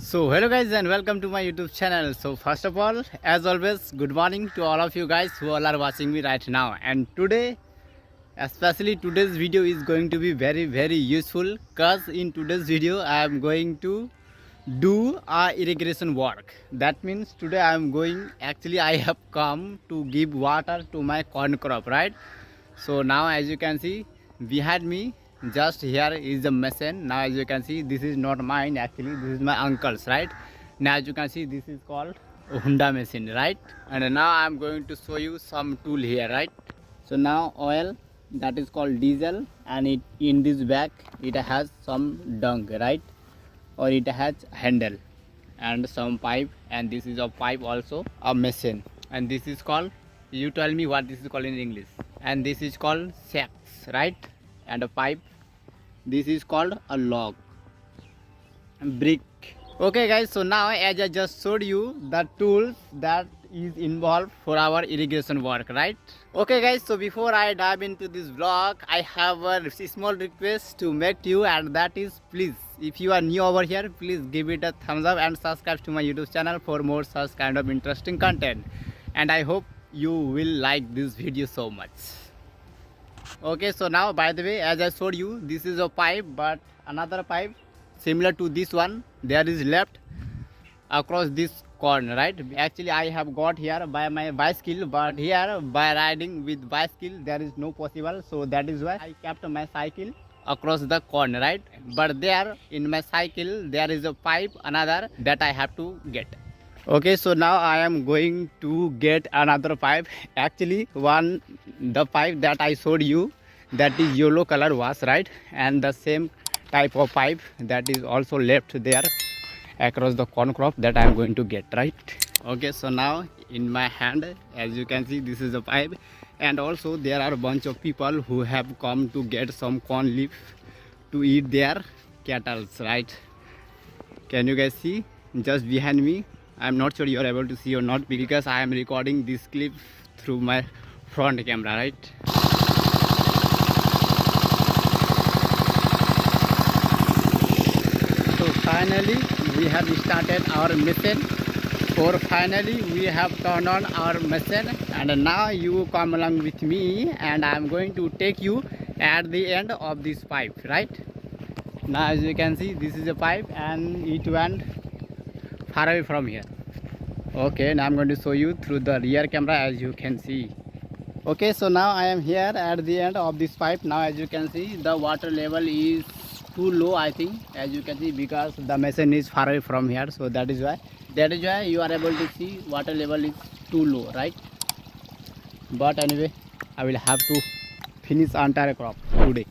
So hello guys and welcome to my YouTube channel. So first of all, as always, good morning to all of you guys who all are watching me right now. And today, especially today's video is going to be very useful, because in today's video I am going to do a irrigation work. That means today I am going, actually I have come to give water to my corn crop, right? So now as you can see behind me, just here is the machine. Now as you can see, this is not mine, actually this is my uncle's, right? Now as you can see, this is called Honda machine, right? And now I'm going to show you some tool here, right? So now oil, that is called diesel, and it in this bag it has some dung, right? Or it has handle and some pipe, and this is a pipe, also a machine. And this is called, you tell me what this is called in English. And this is called sacks, right? And a pipe, this is called a log, brick. Okay guys, so now as I just showed you the tools that is involved for our irrigation work, right? Okay guys, so before I dive into this vlog, I have a small request to make to you, and that is, please, if you are new over here, please give it a thumbs up and subscribe to my YouTube channel for more such kind of interesting content. And I hope you will like this video so much. Okay, so now by the way, as I showed you, this is a pipe, but another pipe similar to this one there is left across this corn, right? Actually I have got here by my bicycle, but here by riding with bicycle there is no possible, so that is why I kept my cycle across the corn, right? But there in my cycle there is a pipe, another, that I have to get. Okay, so now I am going to get another pipe. Actually the pipe that I showed you, that is yellow color was, right? And the same type of pipe that is also left there across the corn crop that I am going to get, right? Okay, so now in my hand, as you can see, this is a pipe, and also there are a bunch of people who have come to get some corn leaf to eat their cattle, right? Can you guys see just behind me? I'm not sure you are able to see or not, because I am recording this clip through my front camera, right? So finally we have started our machine, or finally we have turned on our machine, and now you come along with me and I'm going to take you at the end of this pipe, right? Now as you can see, this is a pipe and it went far away from here. Okay, now I'm going to show you through the rear camera, as you can see. Okay, so now I am here at the end of this pipe. Now as you can see, the water level is too low, I think, as you can see, because the machine is far away from here, so that is why you are able to see water level is too low, right? But anyway, I will have to finish entire crop today.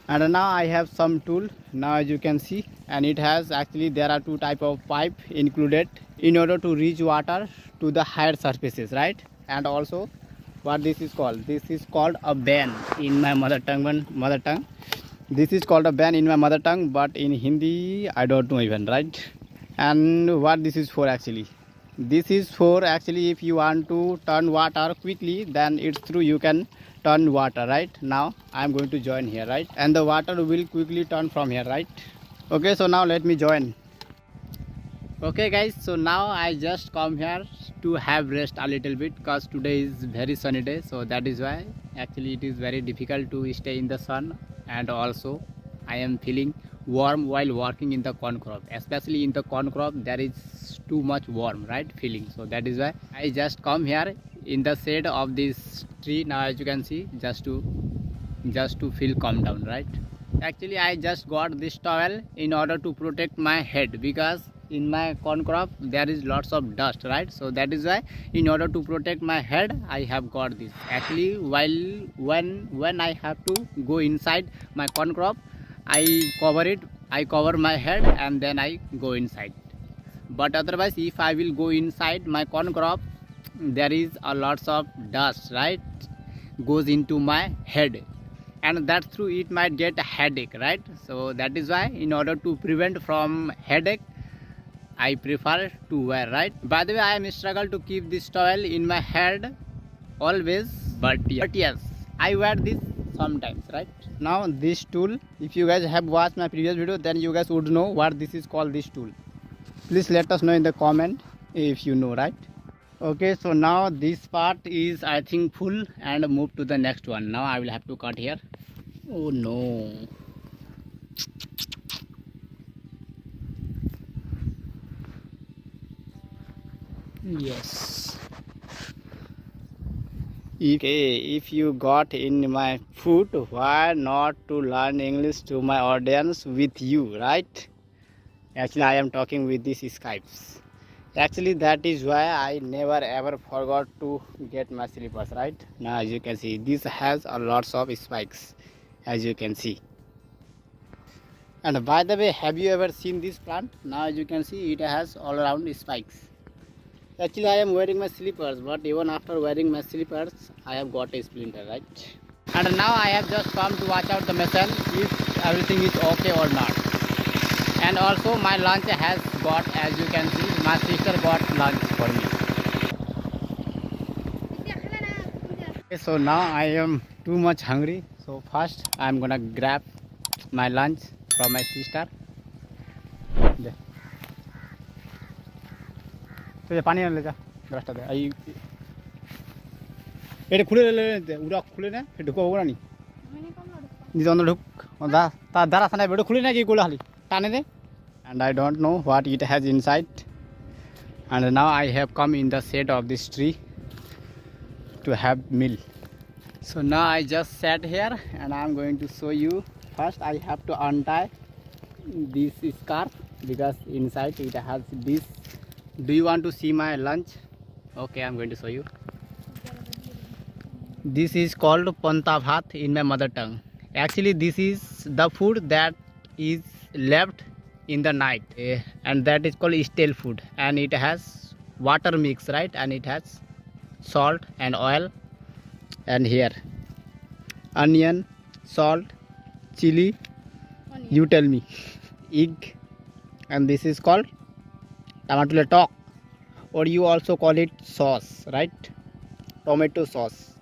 And now I have some tool, now as you can see, and it has, actually there are two type of pipe included in order to reach water to the higher surfaces, right? And also what this is called a ban in my mother tongue. This is called a ban in my mother tongue, but in Hindi I don't know even, right? And what this is for, actually, this is for, actually, if you want to turn water quickly, then it's through you can turn water, right? Now I'm going to join here, right? And the water will quickly turn from here, right? Okay, so now let me join. Okay guys, so now I just come here to have rest a little bit, because today is very sunny day, so that is why actually it is very difficult to stay in the sun, and also I am feeling warm while working in the corn crop. Especially in the corn crop there is too much warm, right, feeling, so that is why I just come here in the shade of this tree. Now as you can see, just to feel calm down, right? Actually I just got this towel in order to protect my head, because in my corn crop there is lots of dust, right? So that is why in order to protect my head I have got this. Actually when I have to go inside my corn crop, I cover my head and then I go inside. But otherwise if I will go inside my corn crop, there is a lots of dust, right, goes into my head, and that's through it might get a headache, right? So that is why in order to prevent from headache, I prefer to wear, right? By the way, I am struggle to keep this towel in my head always, but yes, I wear this sometimes, right? Now this tool, if you guys have watched my previous video, then you guys would know what this is called, this tool. Please let us know in the comment if you know, right? Okay, so now this part is I think full and move to the next one. Now I will have to cut here. Oh no. Yes. Okay, if you got in my food, why not to learn English to my audience with you, right? Actually, I am talking with these Skypes. Actually, that is why I never ever forgot to get my slippers, right? Now, as you can see, this has a lots of spikes, as you can see. And by the way, have you ever seen this plant? Now, as you can see, it has all around spikes. Actually, I am wearing my slippers, but even after wearing my slippers, I have got a splinter, right? And now I have just come to watch out the machine if everything is okay or not. And also my lunch has got, as you can see, my sister got lunch for me. Okay, so now I am too much hungry. So first I am gonna grab my lunch from my sister. तो ये पानी ले जा ग्लासটা দে এই এটা খুলে লে উড়া খুলে না ফের ঢুকো ওরা নি নিজ অন্ধ ঢুক দা তার দ্বারা সানা বেড়ে খুলে না কি গোলা খালি টানে দে and I don't know what it has inside. And now I have come in the shade of this tree to have meal. So now I just sat here and I am going to show you. First I have to untie this scarf because inside it has this. Do you want to see my lunch? Okay, I'm going to show you. This is called panta bhat in my mother tongue. Actually, this is the food that is left in the night, and that is called stale food, and it has water mix, right? And it has salt and oil, and here onion, salt, chili, you tell me, egg, and this is called tomato talk, or you also call it sauce, right? Tomato sauce.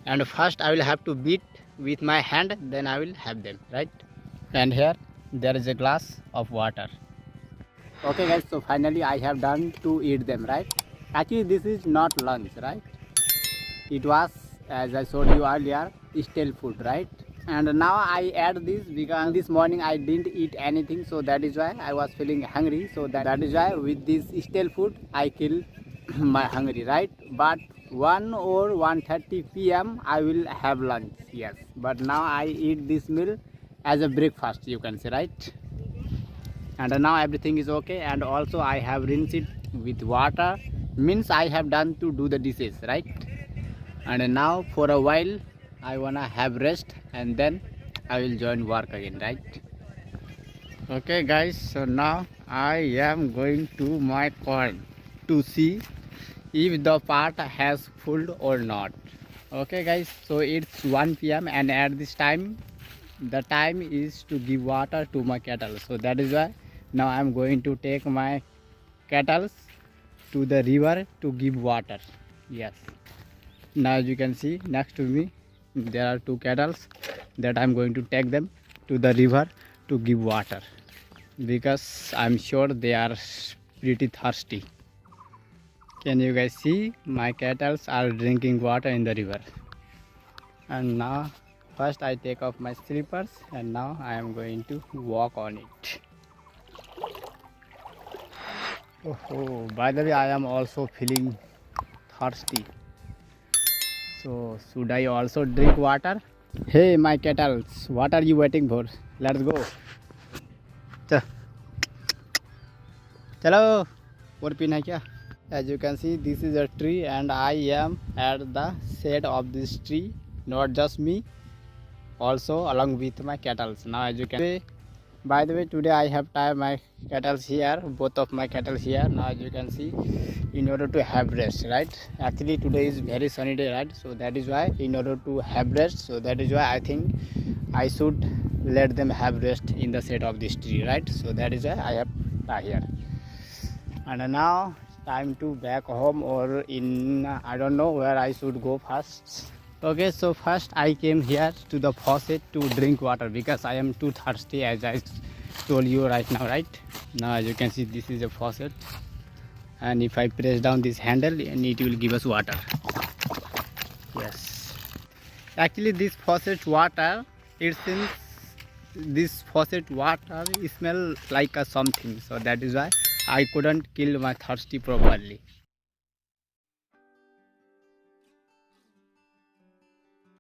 And first I will have to beat with my hand, then I will have them, right? And here there is a glass of water. Okay guys, so finally I have done to eat them, right? Actually this is not lunch, right? It was, as I showed you earlier, stale food, right? And now I add this because this morning I didn't eat anything, so that is why I was feeling hungry. So that is why with this stale food I kill my hungry, right? But 1 or 1:30 p.m. I will have lunch, yes. But now I eat this meal as a breakfast, you can say, right? And now everything is okay. And also I have rinsed it with water, means I have done to do the dishes, right? And now for a while I wanna have rest, and then I will join work again, right? Okay guys, so now I am going to my corn to see if the part has full or not. Okay guys, so it's 1 p.m. and at this time the time is to give water to my cattle. So that is why now I am going to take my cattle to the river to give water. Yes, now as you can see next to me there are 2 cattle that I am going to take them to the river to give water, because I am sure they are pretty thirsty. Can you guys see? My cattle are drinking water in the river. And now first I take off my slippers, and now I am going to walk on it. Oh, by the way, I am also feeling thirsty. So should I also drink water? Hey my cattle, what are you waiting for? Let's go. Chalo, और पीना है क्या? As you can see, this is a tree and I am at the shade of this tree. Not just me, also along with my cattle. Now as you can see, by the way, today I have tied my cattle here, both of my cattle here. Now as you can see, in order to have rest, right? Actually today is very sunny day, right? So that is why in order to have rest, so that is why I think I should let them have rest in the shade of this tree, right? So that is why I have tied here. And now time to back home, or in I don't know where I should go first. Okay, so first I came here to the faucet to drink water because I am too thirsty, as I told you right now, right? Now as you can see, this is a faucet, and if I press down this handle, and it will give us water. Yes, actually this faucet water, it seems this faucet water smell like a something, so that is why I couldn't kill my thirsty properly.